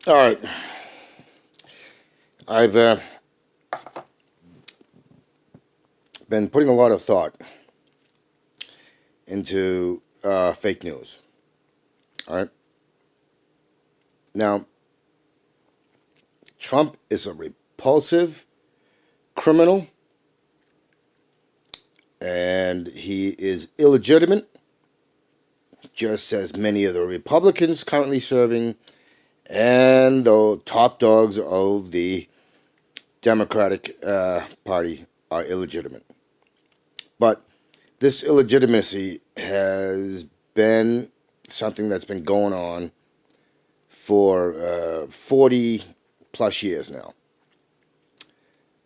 All right. I've been putting a lot of thought into fake news. All right. Now, Trump is a repulsive criminal and he is illegitimate, just as many of the Republicans currently serving and the top dogs of the Democratic Party are illegitimate. But this illegitimacy has been something that's been going on for 40 plus years now.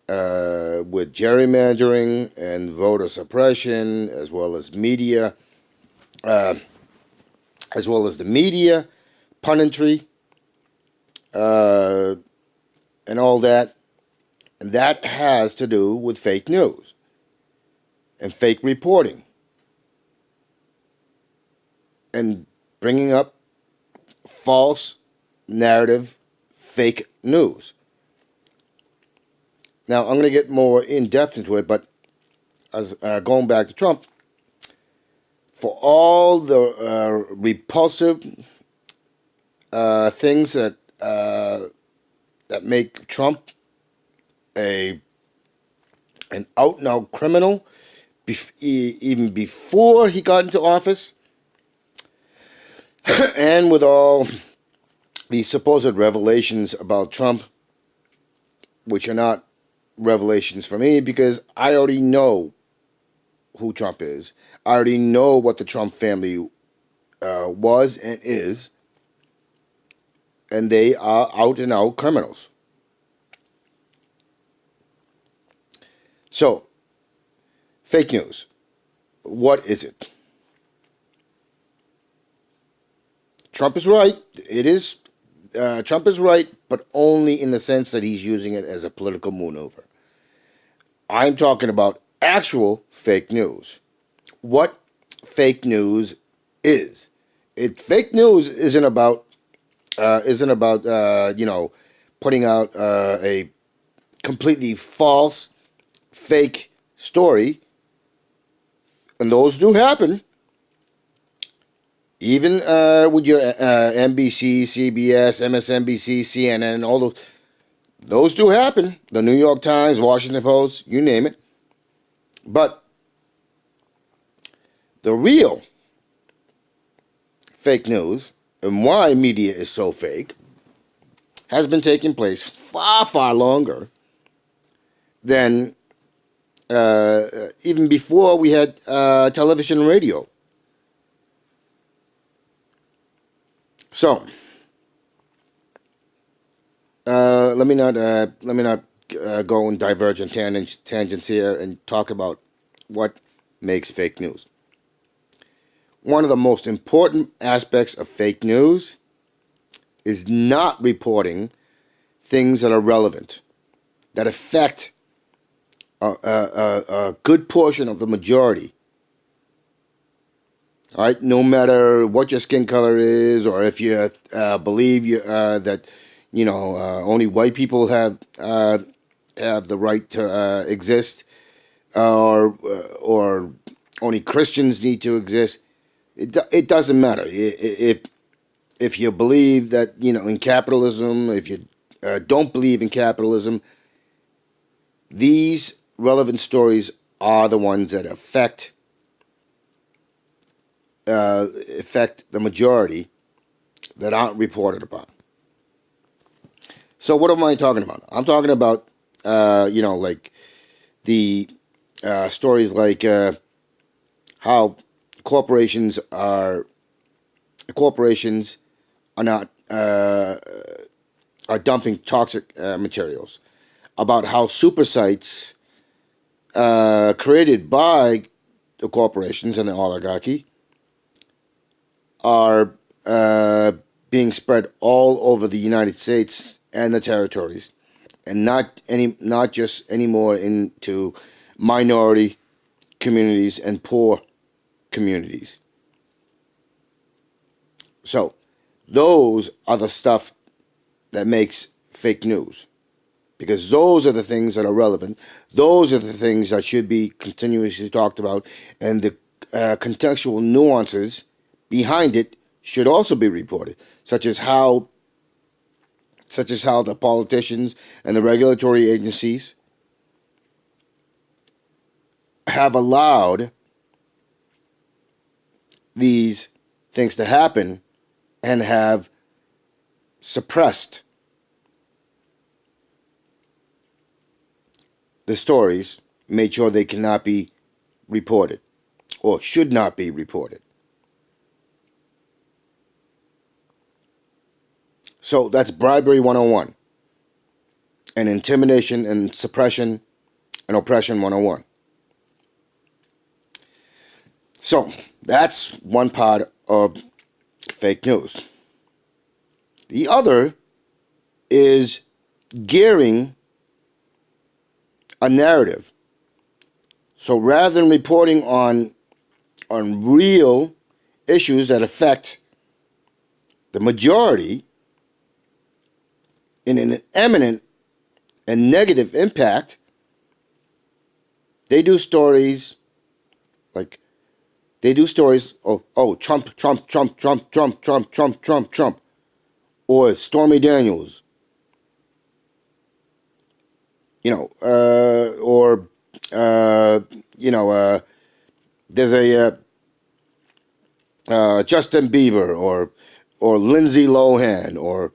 With gerrymandering and voter suppression, as well as media, as well as the media, punditry, and all that. And that has to do with fake news and fake reporting and bringing up false narrative, fake news. Now, I'm going to get more in depth into it, but as going back to Trump, for all the repulsive things that make Trump an out and out criminal, even before he got into office, and with all the supposed revelations about Trump, which are not revelations for me because I already know who Trump is. I already know what the Trump family was and is, and they are out and out criminals. So, fake news. What is it? Trump is right. It is. Trump is right, but only in the sense that he's using it as a political maneuver. I'm talking about actual fake news. What fake news is? Fake news isn't about putting out a completely false, fake story, and those do happen. Even with your NBC, CBS, MSNBC, CNN, all those do happen. The New York Times, Washington Post, you name it. But the real fake news and why media is so fake has been taking place far, far longer than even before we had television and radio. So let me not go and diverge in tangents here and talk about what makes fake news. One of the most important aspects of fake news is not reporting things that are relevant, that affect a good portion of the majority. All right, no matter what your skin color is, or if you believe that only white people have the right to exist, or only Christians need to exist. It doesn't matter if you believe that in capitalism, if you don't believe in capitalism. These relevant stories are the ones that affect the majority that aren't reported upon. So what am I talking about? I'm talking about like the stories like how corporations are not are dumping toxic materials, about how super sites created by the corporations and the oligarchy are being spread all over the United States and the territories, and not just anymore into minority communities and poor communities. So those are the stuff that makes fake news. Because those are the things that are relevant. Those are the things that should be continuously talked about. And the contextual nuances behind it should also be reported, such as how the politicians and the regulatory agencies have allowed these things to happen and have suppressed the stories, made sure they cannot be reported or should not be reported. So that's bribery 101 and intimidation and suppression and oppression 101. So that's one part of fake news. The other is gearing a narrative. So rather than reporting on real issues that affect the majority in an eminent and negative impact, they do stories like Trump, or Stormy Daniels, there's a Justin Bieber or Lindsay Lohan or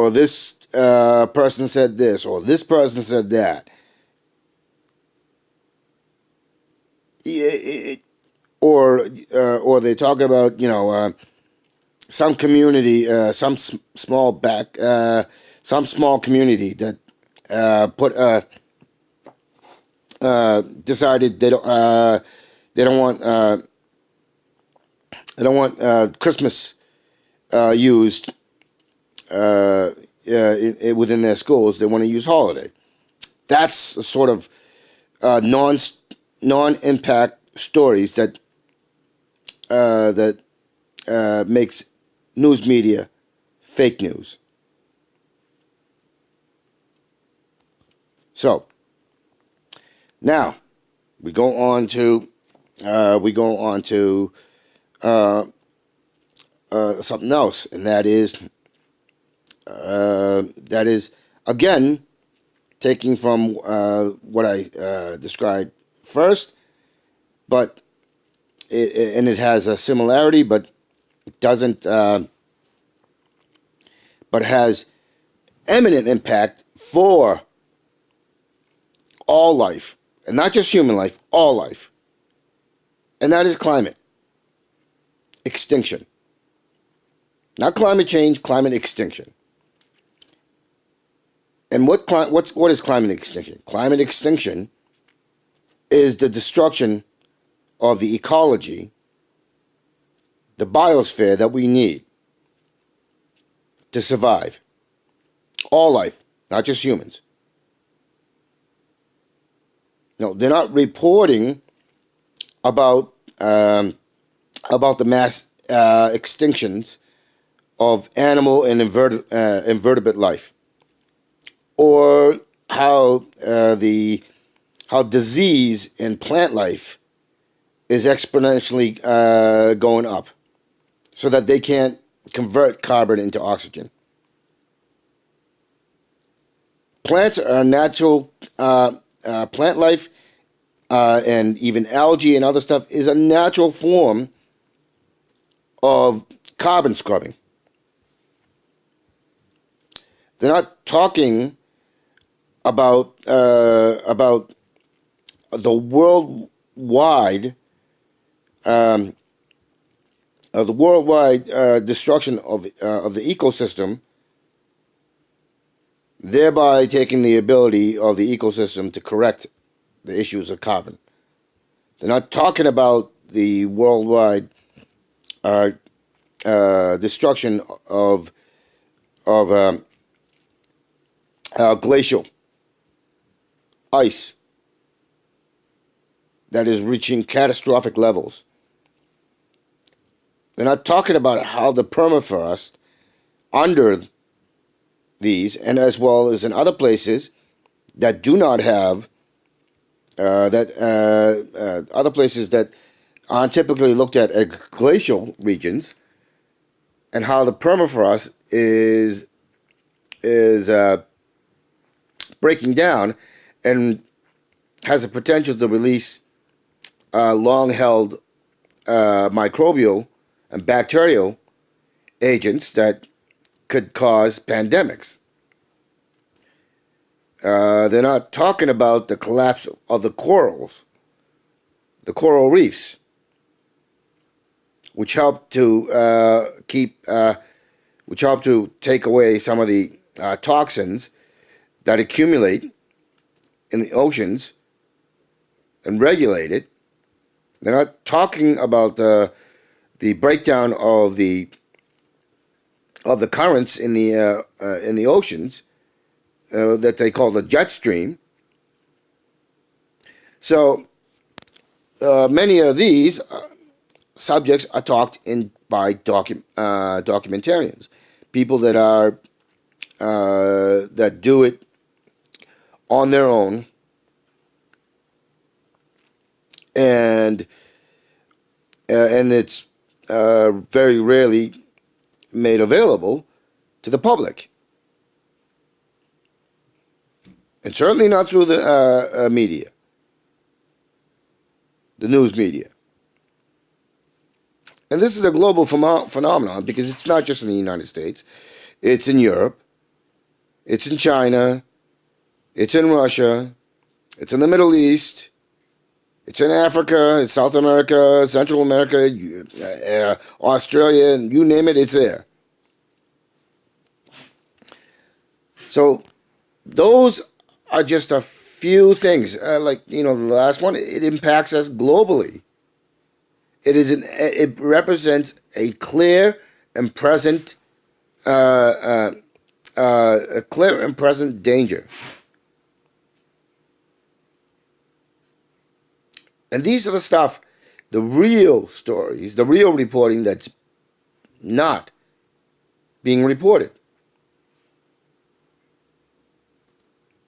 this person said this or this person said that. Or they talk about some community, some small community that decided they don't want Christmas used within their schools. They want to use holiday. That's a sort of non-impact stories that makes news media fake news. So now we go on to something else, and that is again taking from what I described first, but it has a similarity, but it doesn't, but has eminent impact for all life, and not just human life, all life, and that is climate extinction. Not climate change, climate extinction. And what is climate extinction? Climate extinction is the destruction of the ecology, the biosphere that we need to survive. All life, not just humans. No, they're not reporting about the mass extinctions of animal and invertebrate life, or how disease in plant life is exponentially going up, so that they can't convert carbon into oxygen. Plants are natural. Plant life and even algae and other stuff is a natural form of carbon scrubbing. They're not talking about the worldwide destruction of the ecosystem, thereby taking the ability of the ecosystem to correct the issues of carbon. They're not talking about the worldwide destruction of glacial ice that is reaching catastrophic levels. They're not talking about how the permafrost under these, and as well as in other places that do not have other places that aren't typically looked at as glacial regions, and how the permafrost is breaking down and has the potential to release long-held microbial and bacterial agents that could cause pandemics. They're not talking about the collapse of the corals, the coral reefs, which help to which help to take away some of the toxins that accumulate in the oceans and regulate it. They're not talking about the breakdown of the currents in the oceans that they call the jet stream. So many of these subjects are talked in by documentarians, people that are that do it on their own, and it's very rarely made available to the public, and certainly not through the media, the news media. And this is a global phenomenon because it's not just in the United States. It's in Europe. It's in China. It's in Russia. It's in the Middle East. It's in Africa, it's South America, Central America, Australia, and you name it, it's there. So those are just a few things. The last one, it impacts us globally. It represents a clear and present, danger. And these are the real stories, the real reporting that's not being reported.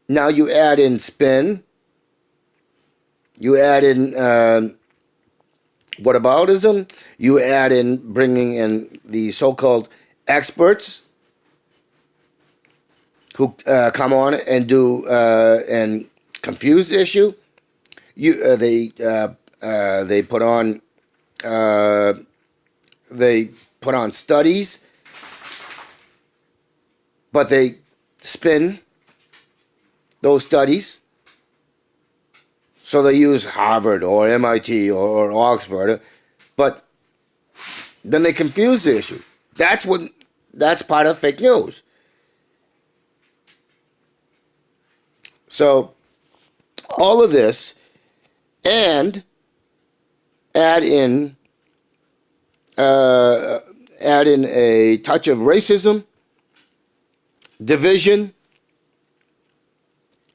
Now you add in spin, you add in whataboutism, you add in bringing in the so-called experts who come on and do and confuse the issue. They put on studies, but they spin those studies. So they use Harvard or MIT or Oxford, but then they confuse the issue. That's part of fake news. So all of this, and add in a touch of racism, division,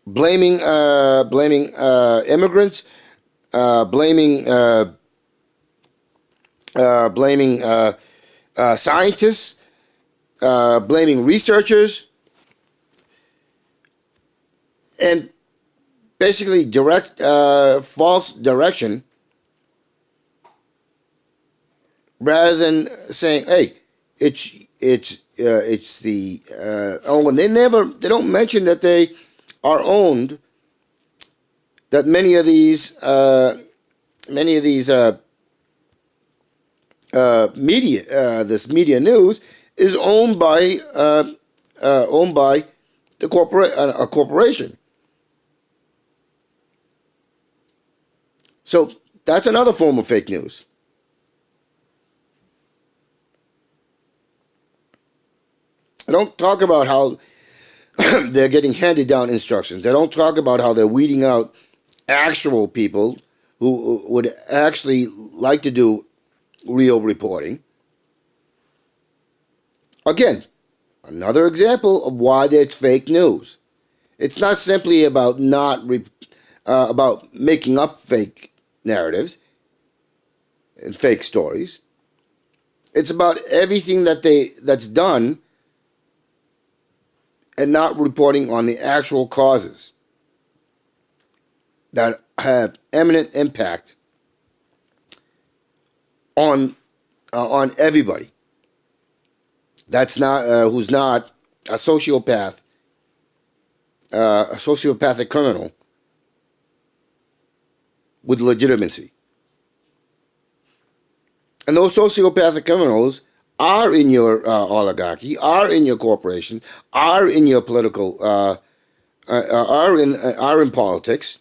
blaming immigrants, blaming scientists, blaming researchers, and basically direct false direction, rather than saying, "Hey, it's the and they don't mention that they are owned, that many of these media, this media news is owned by a corporation. So that's another form of fake news. I don't talk about how they're getting handed down instructions. They don't talk about how they're weeding out actual people who would actually like to do real reporting. Again, another example of why it's fake news. It's not simply about about making up fake narratives and fake stories. It's about everything that's done and not reporting on the actual causes that have eminent impact on everybody. That's not who's not a sociopath, a sociopathic criminal with legitimacy. And those sociopathic criminals are in your oligarchy, are in your corporation, are in your political, are in politics.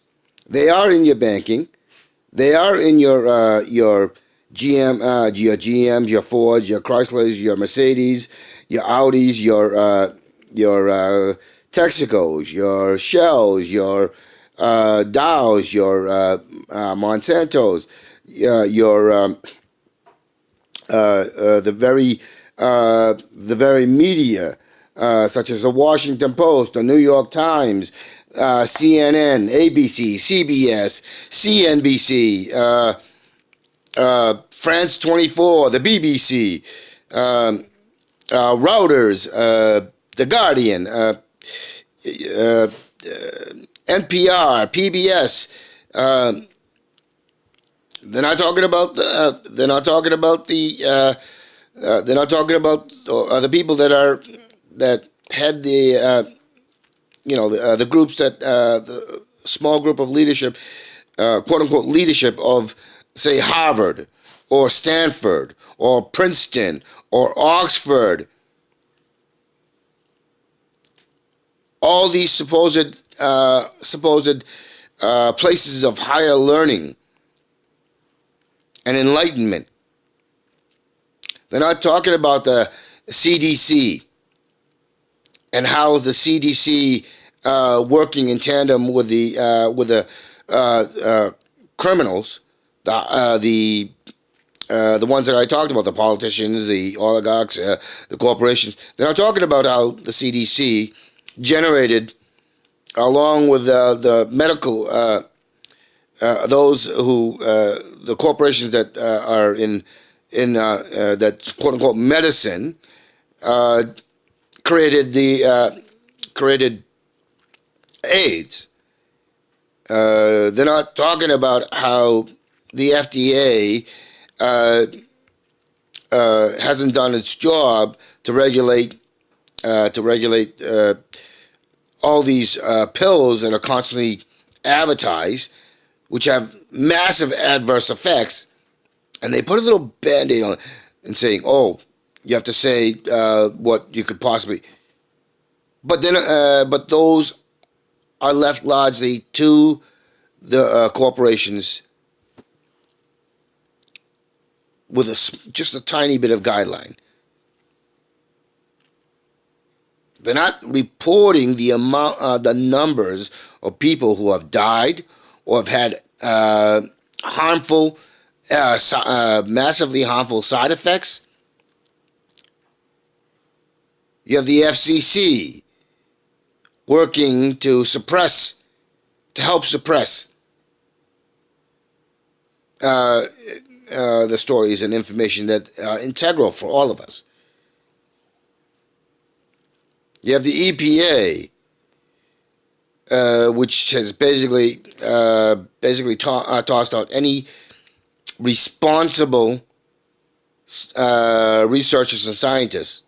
They are in your banking. They are in your GMs, your Fords, your Chryslers, your Mercedes, your Audis, your Texacos, your Shells, your Dows, your Monsantos, your the very media, such as the Washington Post, the New York Times, CNN, ABC, CBS, CNBC, France 24, the BBC, Reuters, The Guardian, NPR, PBS. They're not talking about the. They're not talking about the. They're not talking about the people that had the. The groups that the small group of leadership, quote unquote leadership of, say, Harvard or Stanford or Princeton or Oxford. All these supposed places of higher learning and enlightenment. They're not talking about the CDC and how the CDC working in tandem with the criminals, the ones that I talked about, the politicians, the oligarchs, the corporations. They're not talking about how the CDC generated, along with the medical, those who the corporations that are in that quote unquote medicine, created AIDS. They're not talking about how the FDA hasn't done its job to regulate all these pills that are constantly advertised, which have massive adverse effects, and they put a little band-aid on it and saying, "Oh, you have to say what you could possibly." But then, but those are left largely to the corporations with just a tiny bit of guideline. They're not reporting the amount, the numbers of people who have died or have had harmful, massively harmful side effects. You have the FCC working to help suppress the stories and information that are integral for all of us. You have the EPA, which has basically tossed out any responsible researchers and scientists.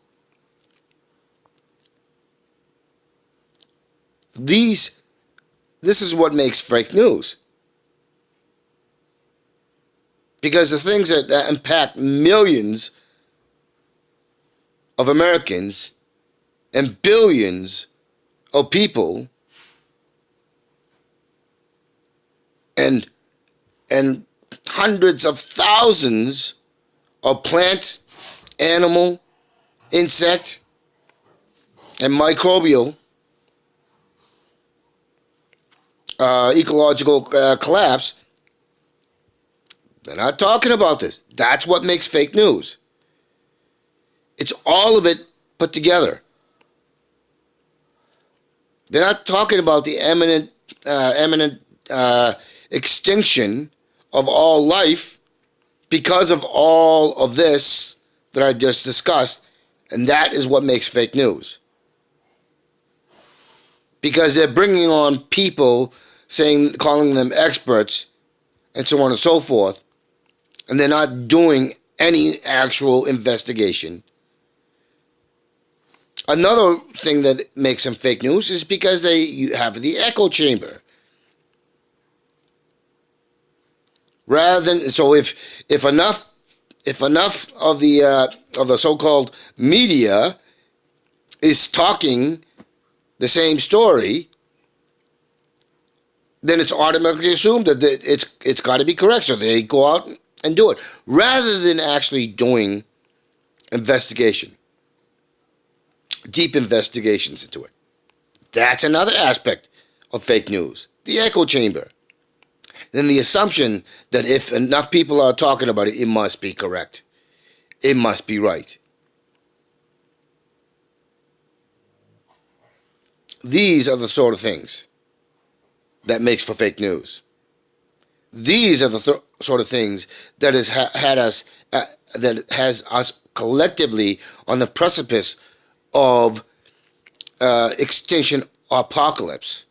This is what makes fake news. Because the things that impact millions of Americans and billions of people and hundreds of thousands of plant, animal, insect, and microbial ecological collapse. They're not talking about this. That's what makes fake news. It's all of it put together. They're not talking about the imminent extinction of all life because of all of this that I just discussed, and that is what makes fake news. Because they're bringing on people calling them experts, and so on and so forth, and they're not doing any actual investigation. Another thing that makes them fake news is because you have the echo chamber. Rather than if enough of the so-called media is talking the same story, then it's automatically assumed that it's got to be correct. So they go out and do it rather than actually doing investigation, deep investigations into it. That's another aspect of fake news, the echo chamber. Then the assumption that if enough people are talking about it, it must be correct. It must be right. These are the sort of things that makes for fake news. These are the sort of things that has us collectively on the precipice of extinction apocalypse.